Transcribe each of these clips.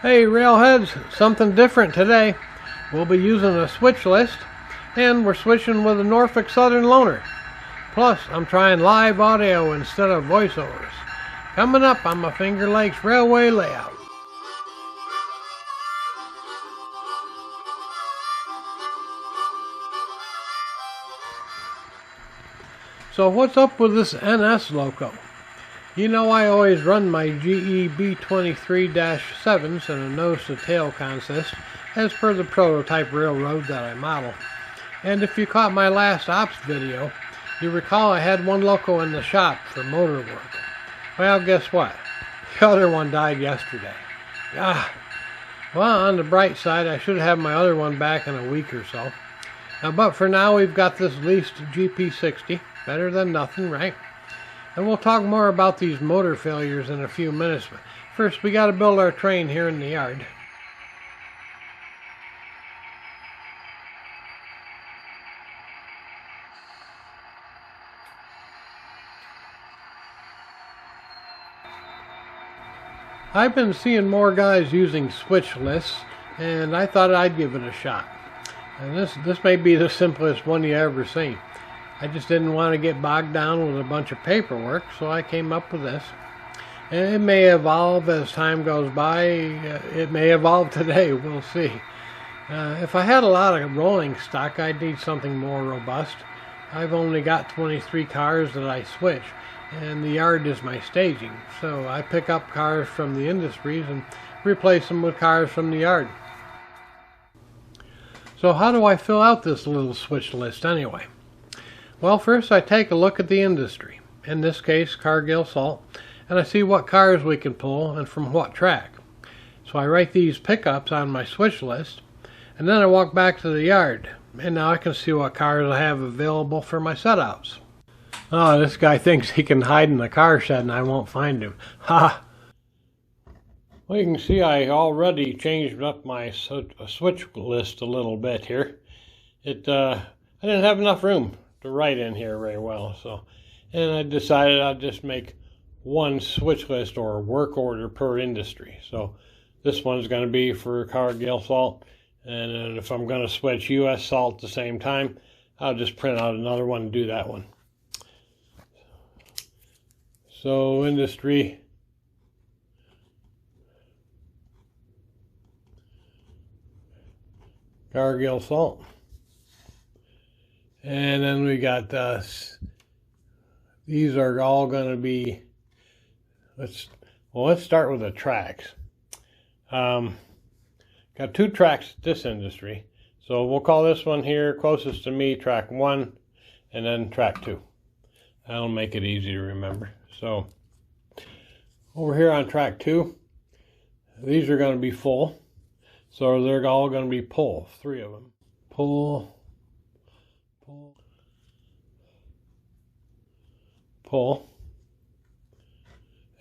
Hey Railheads, something different today. We'll be using a switch list, and we're switching with a Norfolk Southern loaner. Plus, I'm trying live audio instead of voiceovers. Coming up on my Finger Lakes Railway layout. So what's up with this NS loco? You know I always run my GE B23-7s in a nose-to-tail consist as per the prototype railroad that I model. And if you caught my last ops video, you recall I had one loco in the shop for motor work. Well, guess what? The other one died yesterday. Well, on the bright side, I should have my other one back in a week or so. But for now, we've got this leased GP60. Better than nothing, right? And we'll talk more about these motor failures in a few minutes. But first, we got to build our train here in the yard. I've been seeing more guys using switch lists, and I thought I'd give it a shot. And this may be the simplest one you ever seen. I just didn't want to get bogged down with a bunch of paperwork, so I came up with this. And it may evolve as time goes by. It may evolve today. We'll see. If I had a lot of rolling stock, I'd need something more robust. I've only got 23 cars that I switch, and the yard is my staging. So I pick up cars from the industries and replace them with cars from the yard. So how do I fill out this little switch list anyway? Well, first I take a look at the industry, in this case Cargill Salt, and I see what cars we can pull and from what track. So I write these pickups on my switch list, and then I walk back to the yard, and now I can see what cars I have available for my setouts. Oh, this guy thinks he can hide in the car shed and I won't find him. Ha! Well, you can see I already changed up my switch list a little bit here. I didn't have enough room to write in here very well, and I decided I'd just make one switch list or work order per industry. So this one's going to be for Cargill Salt, and then if I'm going to switch US Salt at the same time, I'll just print out another one and do that one. So industry, Cargill Salt. And then we got these are all going to be, let's start with the tracks. Got two tracks this industry, so we'll call this one here closest to me track 1, and then track 2. That'll make it easy to remember. So over here on track 2, these are going to be full, so they're all going to be pull, 3 of them. Pull,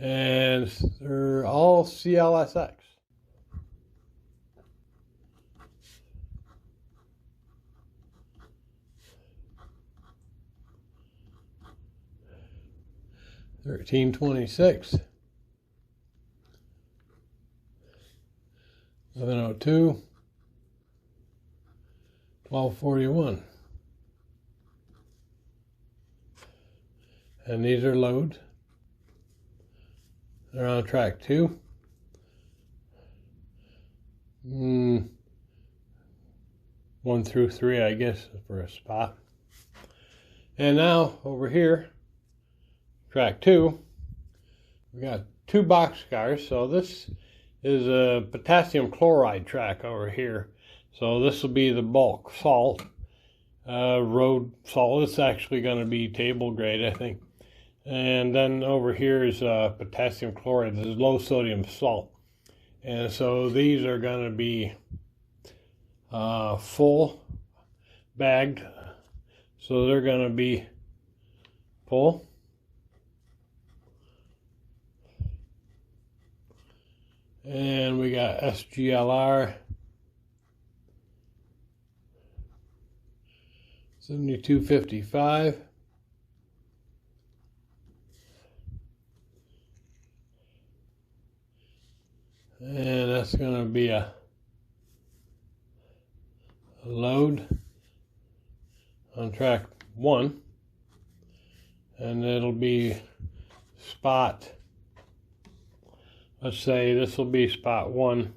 and they're all CLSX. $13.26, $11.02, $12.41. And these are loads. They're on track 2. 1 through 3, I guess, for a spot. And now over here, track 2, we got 2 boxcars. So this is a potassium chloride track over here. So this will be the bulk salt, road salt. It's actually going to be table grade, I think. And then over here is potassium chloride. This is low sodium salt. And so these are going to be full bagged. So they're going to be full. And we got SGLR 7255. And that's going to be a load on track 1, and it'll be spot, let's say this will be spot 1.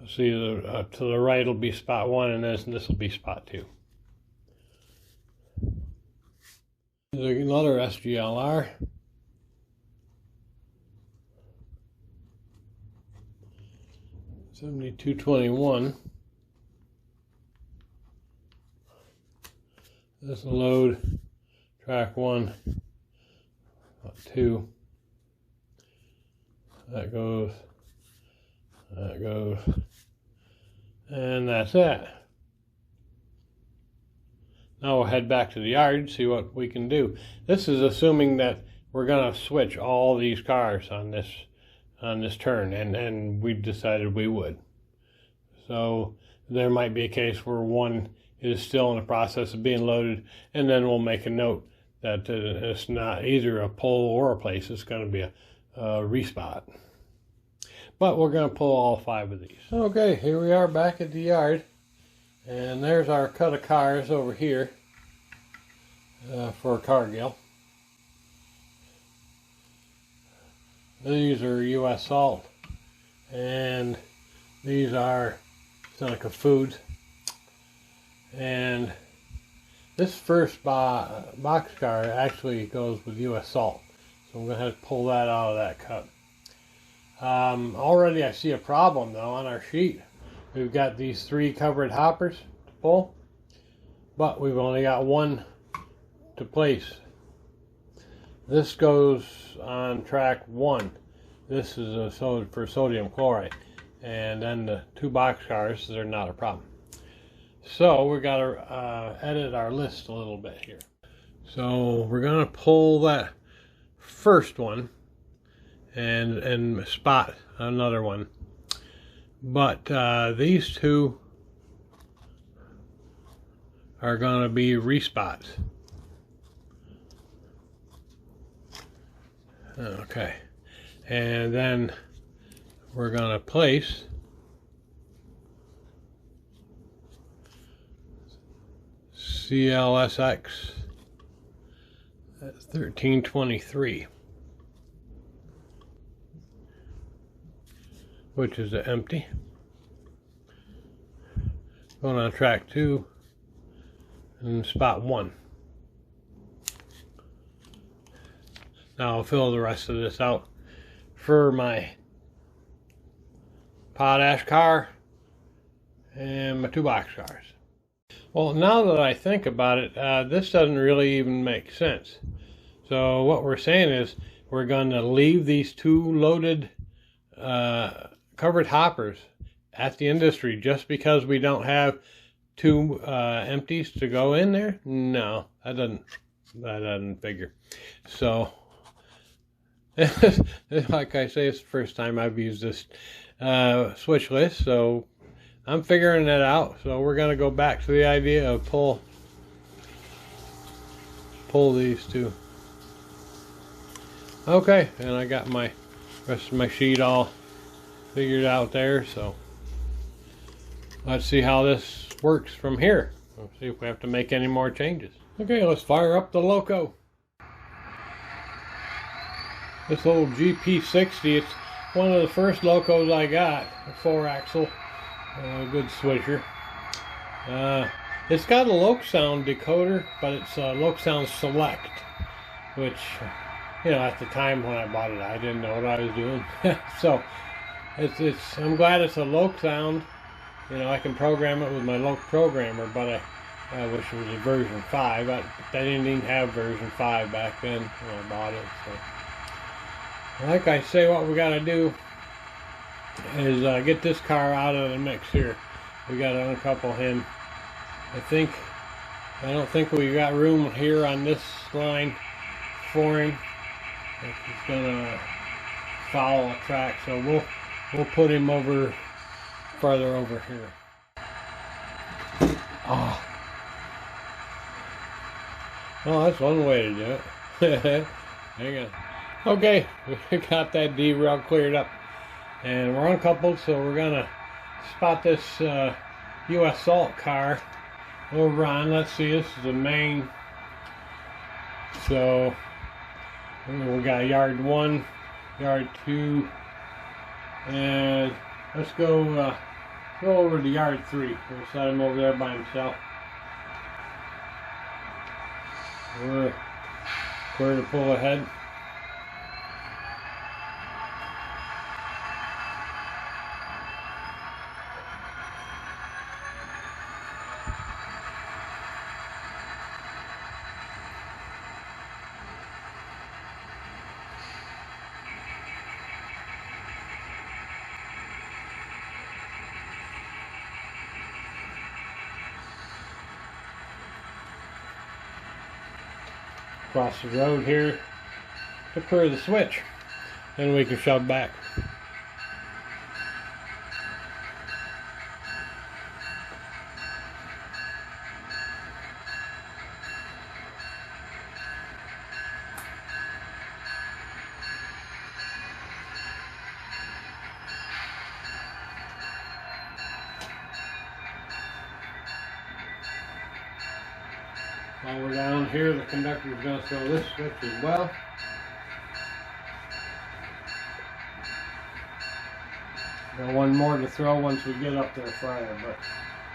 See, to the right will be spot 1, and this will be spot 2. There's another SGLR. $7221. This will load track 1, 2. That goes, and that's it. Now we'll head back to the yard, see what we can do. This is assuming that we're gonna switch all these cars on this turn, and we decided we would. So there might be a case where one is still in the process of being loaded, and then we'll make a note that it's not either a pull or a place. It's going to be a respot. But we're going to pull all 5 of these. Okay, here we are back at the yard, and there's our cut of cars over here for Cargill. These are U.S. Salt, and these are Seneca Foods. And this first boxcar actually goes with U.S. Salt, so I'm going to have to pull that out of that cut. Already I see a problem though on our sheet. We've got these 3 covered hoppers to pull, but we've only got 1 to place. This goes on track 1. This is for sodium chloride, and then the 2 boxcars, they're not a problem. So we're got to edit our list a little bit here. So we're going to pull that first one and spot another one. But these 2 are going to be respots. Okay. And then we're going to place CLSX at 1323, which is empty. Going on track 2 and spot 1. Now I'll fill the rest of this out for my potash car and my 2 boxcars. Well, now that I think about it, this doesn't really even make sense. So what we're saying is we're going to leave these 2 loaded covered hoppers at the industry just because we don't have 2 empties to go in there? No, that doesn't figure. So, like I say, it's the first time I've used this switch list, so I'm figuring that out. So we're going to go back to the idea of pull these 2. Okay, and I got my rest of my sheet all figured out there, so let's see how this works from here. Let's see if we have to make any more changes. Okay, let's fire up the loco. This old GP60, it's one of the first locos I got, a 4-axle. Good switcher. It's got a Loc-Sound decoder, but it's a Loc-Sound Select, which, you know, at the time when I bought it, I didn't know what I was doing. So I'm glad it's a Loc-Sound. You know, I can program it with my Loc programmer, but I wish it was a version 5. They didn't even have version 5 back then when I bought it. So, like I say, what we got to do is get this car out of the mix here. We got to uncouple him. I don't think we got room here on this line for him. He's gonna follow a track, so we'll put him over farther over here. Oh, well, that's one way to do it. Hang on. Okay, we got that derail cleared up, and we're uncoupled, so we're gonna spot this U.S. Salt car over on. Let's see, this is the main. So we got yard 1, yard 2, and let's go over to yard 3. We'll set him over there by himself. We're clear to pull ahead. Across the road here to clear the switch, and we can shove back. While we're down here, the conductor is going to throw this switch as well. Got one more to throw once we get up there further, but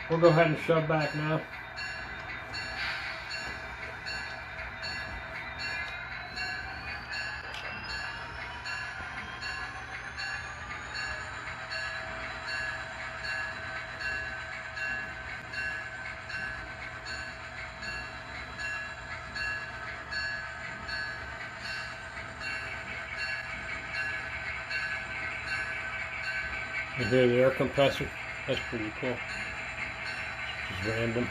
we'll go ahead and shove back now. You hear the air compressor? That's pretty cool. Just random.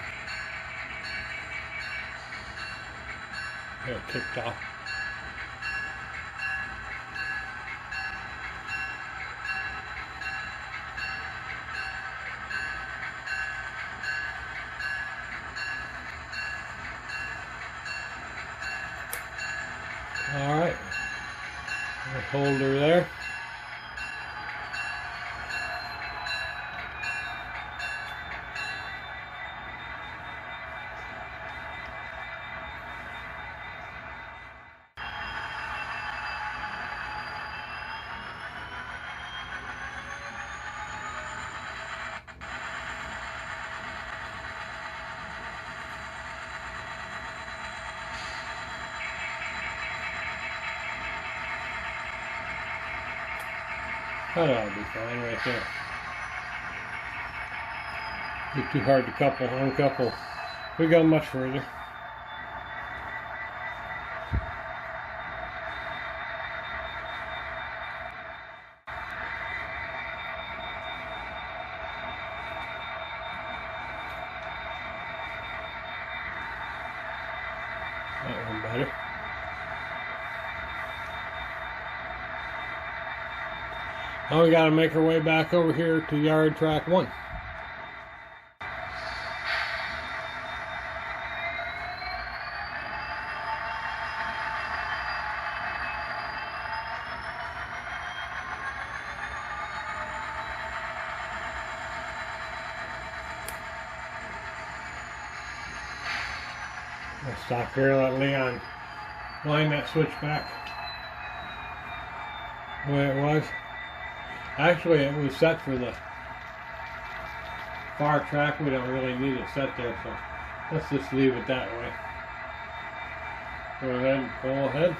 It kicked off. All right. Holder there. That ought to be fine right there. Be too hard to couple, uncouple. We go much further. That one better. Now we got to make our way back over here to yard track 1. I'll stop here and let Leon line that switch back the way it was. Actually, it was set for the far track. We don't really need it set there, so let's just leave it that way. Go ahead and pull ahead.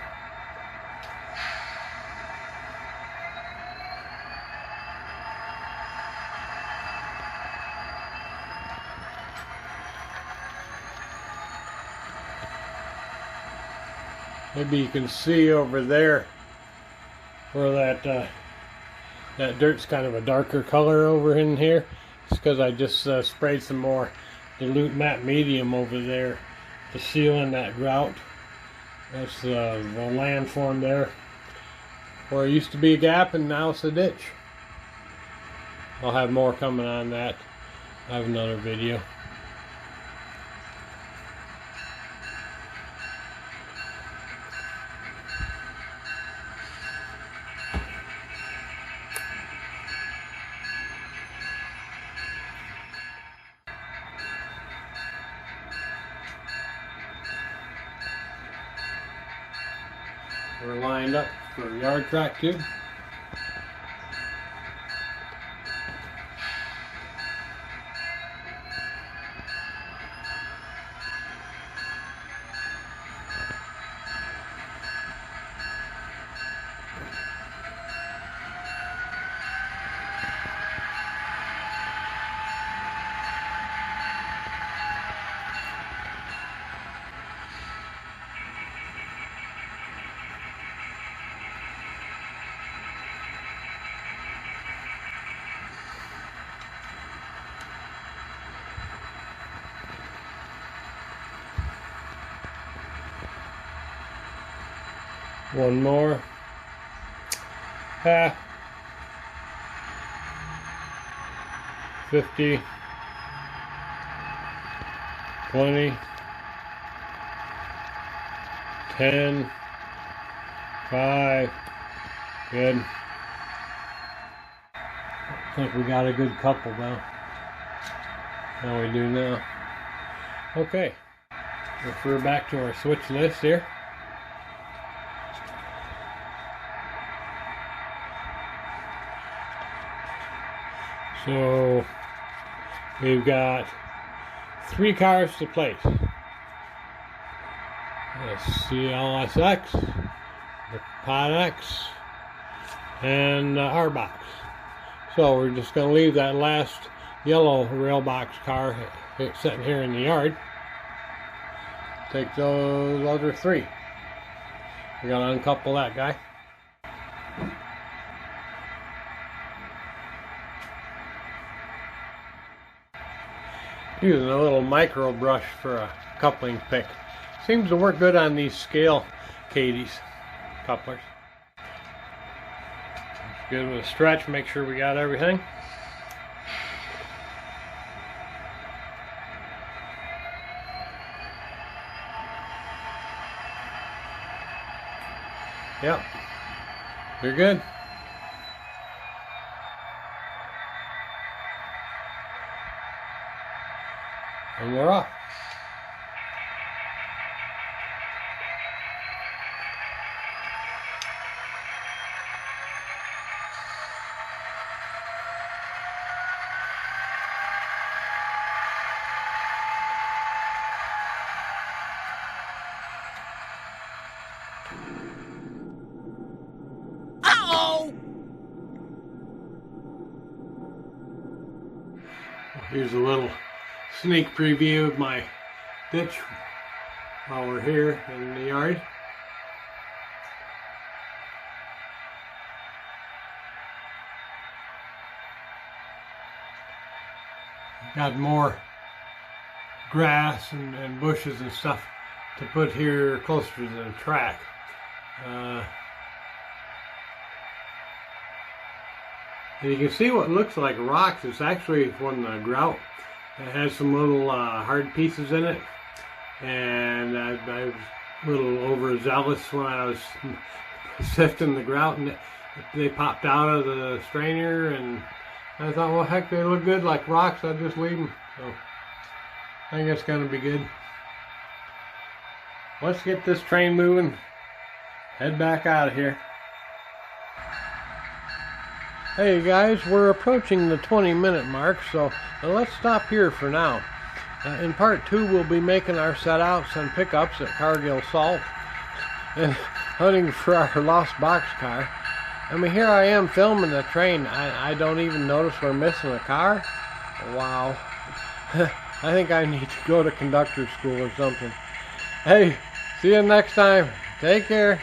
Maybe you can see over there where that dirt's kind of a darker color over in here. It's because I just sprayed some more dilute matte medium over there to seal in that grout. That's the landform there where it used to be a gap and now it's a ditch. I'll have more coming on that. I have another video. lined up for yard track too. One more. 50, 20, 10, 5. Good. I think we got a good couple now. How we do now? Okay. Refer back to our switch list here. So we've got 3 cars to place. The CLSX, the Pod X, and the R box. So we're just going to leave that last yellow rail box car sitting here in the yard. Take those other 3. We're going to uncouple that guy. Using a little micro brush for a coupling pick. Seems to work good on these scale Cadies couplers. Good with a stretch, make sure we got everything. Yep, you're good. And we're off. Uh-oh! Here's a little sneak preview of my ditch while we're here in the yard. Got more grass and bushes and stuff to put here closer to the track. And you can see what looks like rocks. It's actually from the grout. It has some little hard pieces in it, and I was a little overzealous when I was sifting the grout, and they popped out of the strainer, and I thought, well, heck, they look good like rocks. I'll just leave them. So I think that's going to be good. Let's get this train moving. Head back out of here. Hey guys, we're approaching the 20-minute mark, so let's stop here for now. In part 2, we'll be making our setouts and pickups at Cargill Salt and hunting for our lost boxcar. I mean, here I am filming the train. I don't even notice we're missing a car. Wow. I think I need to go to conductor school or something. Hey, see you next time. Take care.